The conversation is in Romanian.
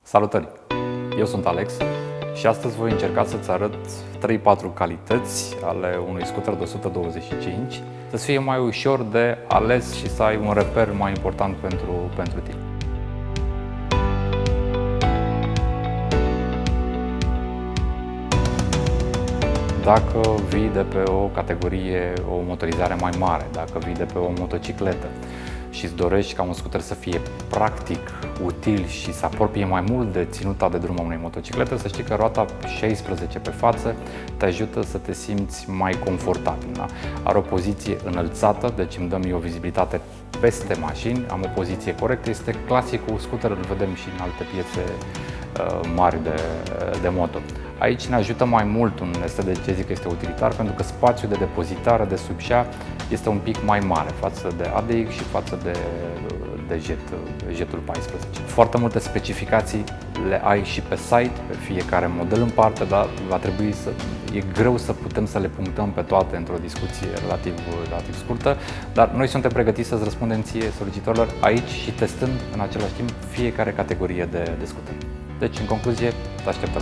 Salutări! Eu sunt Alex și astăzi voi încerca să-ți arăt 3-4 calități ale unui scooter de 125, să fie mai ușor de ales și să ai un reper mai important pentru tine. Dacă vii de pe o categorie, o motorizare mai mare, dacă vii de pe o motocicletă și îți dorești ca un scooter să fie practic, util și să apropie mai mult de ținuta de drum a unei motociclete, să știi că roata 16 pe față te ajută să te simți mai confortabil. Da? Are o poziție înălțată, deci îmi dă mie o vizibilitate peste mașini, am o poziție corectă, este clasicul scooter, îl vedem și în alte piețe mari de moto. Aici ne ajută mai mult de ce zic că este utilitar, pentru că spațiul de depozitare de sub șa este un pic mai mare față de ADX și față de Jetul 14. Foarte multe specificații le ai și pe site, pe fiecare model în parte, dar e greu să putem să le punctăm pe toate într-o discuție relativ scurtă, dar noi suntem pregătiți să-ți răspundem ție solicitorilor aici și testând în același timp fiecare categorie de scooter. Deci, în concluzie, te așteptăm!